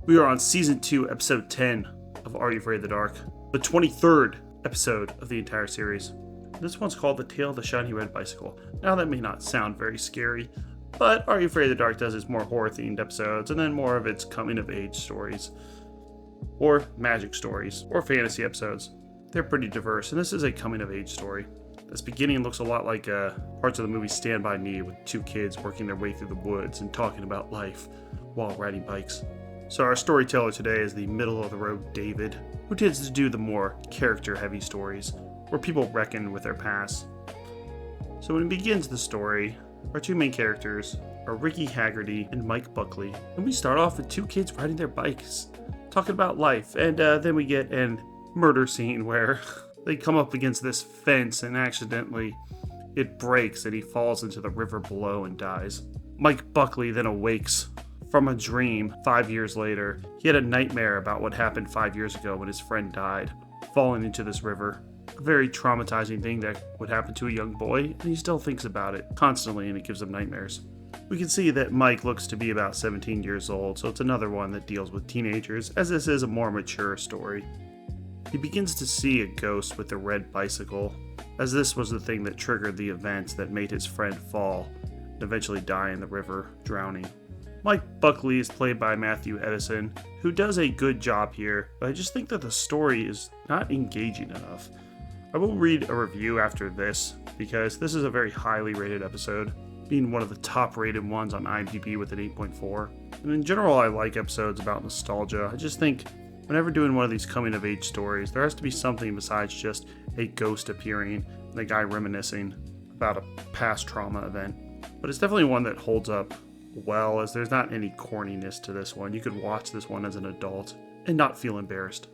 We are on Season 2, Episode 10 of Are You Afraid of the Dark? The 23rd episode of the entire series. This one's called The Tale of the Shiny Red Bicycle. Now that may not sound very scary, but Are You Afraid of the Dark does its more horror-themed episodes, and then more of its coming-of-age stories, or magic stories, or fantasy episodes. They're pretty diverse, and this is a coming-of-age story. This beginning looks a lot like parts of the movie Stand By Me, with two kids working their way through the woods and talking about life while riding bikes. So our storyteller today is the middle-of-the-road David, who tends to do the more character-heavy stories, where people reckon with their past. So when it begins the story, our two main characters are Ricky Haggerty and Mike Buckley, and we start off with two kids riding their bikes, talking about life, and then we get an murder scene where they come up against this fence and accidentally it breaks and he falls into the river below and dies. Mike Buckley then awakes from a dream 5 years later. He had a nightmare about what happened 5 years ago when his friend died, falling into this river. A very traumatizing thing that would happen to a young boy, and he still thinks about it constantly, and it gives him nightmares. We can see that Mike looks to be about 17 years old, so it's another one that deals with teenagers, as this is a more mature story. He begins to see a ghost with a red bicycle, as this was the thing that triggered the events that made his friend fall and eventually die in the river, drowning. Mike Buckley is played by Matthew Edison, who does a good job here, but I just think that the story is not engaging enough. I will read a review after this, because this is a very highly rated episode, being one of the top rated ones on IMDb with an 8.4. And in general, I like episodes about nostalgia. I just think whenever doing one of these coming of age stories, there has to be something besides just a ghost appearing and a guy reminiscing about a past trauma event. But it's definitely one that holds up well, as there's not any corniness to this one. You could watch this one as an adult and not feel embarrassed.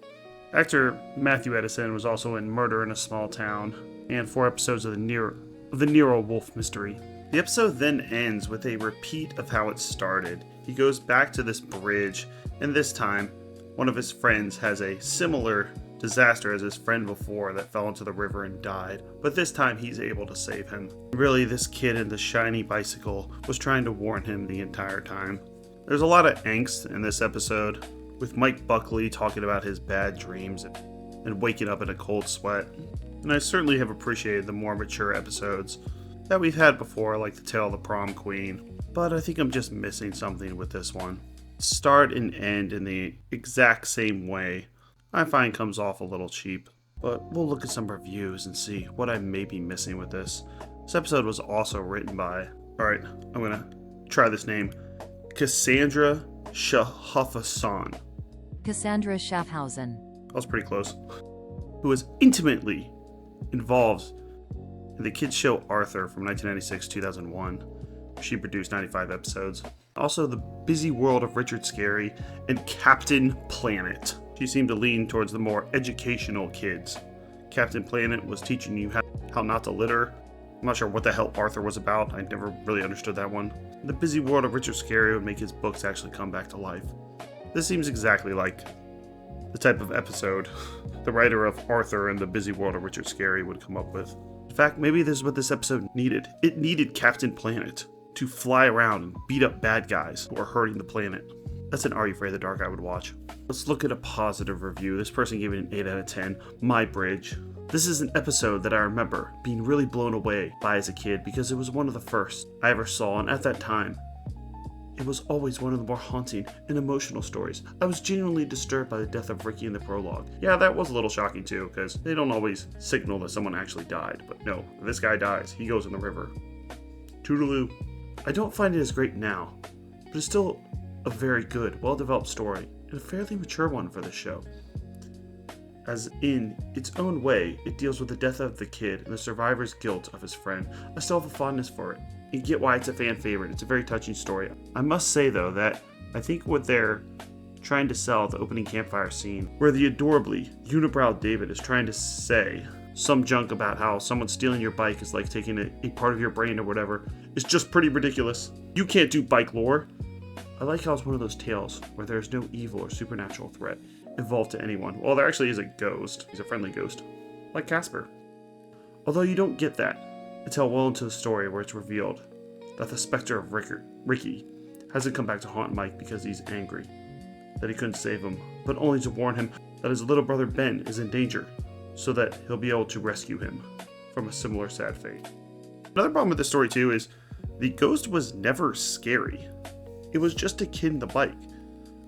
Actor Matthew Edison was also in Murder in a Small Town and 4 episodes of the Nero Wolfe mystery. The episode then ends with a repeat of how it started. He goes back to this bridge, and this time one of his friends has a similar disaster as his friend before that fell into the river and died, but this time he's able to save him. Really, this kid in the shiny bicycle was trying to warn him the entire time. There's a lot of angst in this episode, with Mike Buckley talking about his bad dreams and waking up in a cold sweat. And I certainly have appreciated the more mature episodes that we've had before, like The Tale of the Prom Queen, but I think I'm just missing something with this one. Start and end in the exact same way, I find comes off a little cheap, but we'll look at some reviews and see what I may be missing with this. This episode was also written by, alright, I'm gonna try this name, Cassandra Schaffhausen. Cassandra Schaffhausen. That was pretty close. Who was intimately involved in the kids show Arthur from 1996-2001. She produced 95 episodes. Also, The Busy World of Richard Scarry and Captain Planet. She seemed to lean towards the more educational kids. Captain Planet was teaching you how not to litter. I'm not sure what the hell Arthur was about. I never really understood that one. The Busy World of Richard Scarry would make his books actually come back to life. This seems exactly like the type of episode the writer of Arthur and The Busy World of Richard Scarry would come up with. In fact, maybe this is what this episode needed. It needed Captain Planet to fly around and beat up bad guys who are hurting the planet. That's an Are You Afraid of the Dark I would watch. Let's look at a positive review. This person gave it an 8 out of 10. My Bridge. This is an episode that I remember being really blown away by as a kid because it was one of the first I ever saw, and at that time, it was always one of the more haunting and emotional stories. I was genuinely disturbed by the death of Ricky in the prologue. Yeah, that was a little shocking too, because they don't always signal that someone actually died. But no, if this guy dies, he goes in the river. Toodaloo. I don't find it as great now, but it's still a very good, well-developed story, and a fairly mature one for this show. As in its own way, it deals with the death of the kid and the survivor's guilt of his friend. I still have a fondness for it. You get why it's a fan favorite. It's a very touching story. I must say, though, that I think what they're trying to sell at the opening campfire scene, where the adorably unibrow David is trying to say some junk about how someone stealing your bike is like taking a part of your brain or whatever, is just pretty ridiculous. You can't do bike lore. I like how it's one of those tales where there's no evil or supernatural threat involved to anyone. Well, there actually is a ghost. He's a friendly ghost, like Casper. Although you don't get that until well into the story, where it's revealed that the specter of Ricky hasn't come back to haunt Mike because he's angry. that he couldn't save him, but only to warn him that his little brother Ben is in danger, so that he'll be able to rescue him from a similar sad fate. Another problem with this story too is the ghost was never scary. It was just a kid in the bike.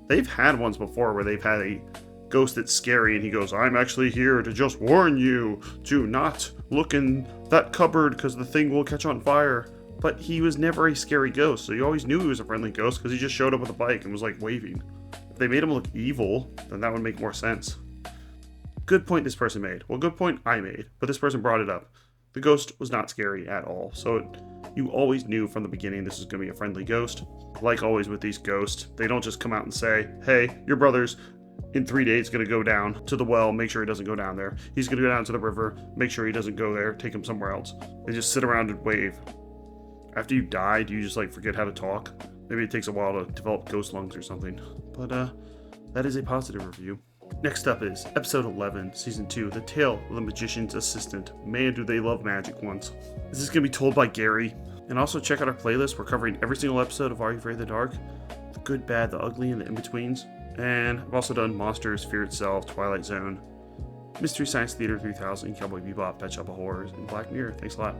They've had ones before where they've had a ghost that's scary and he goes, I'm actually here to just warn you to not look in that cupboard because the thing will catch on fire. But he was never a scary ghost, so you always knew he was a friendly ghost because he just showed up with a bike and was like waving. If they made him look evil, then that would make more sense. Good point this person made. Well, good point I made, but this person brought it up. The ghost was not scary at all, so you always knew from the beginning this was going to be a friendly ghost. Like always with these ghosts, they don't just come out and say, hey, your brother's in 3 days going to go down to the well, make sure he doesn't go down there. He's going to go down to the river, make sure he doesn't go there, take him somewhere else. They just sit around and wave. After you die, do you just like forget how to talk? Maybe it takes a while to develop ghost lungs or something. But that is a positive review. Next up is episode 11, season 2, The Tale of the Magician's Assistant. Man, do they love magic ones. This is going to be told by Gary. And also check out our playlist. We're covering every single episode of Are You Afraid of the Dark? The good, bad, the ugly, and the in-betweens. And I've also done Monsters, Fear Itself, Twilight Zone, Mystery Science Theater 3000, Cowboy Bebop, Pet Shop of Horrors, and Black Mirror. Thanks a lot.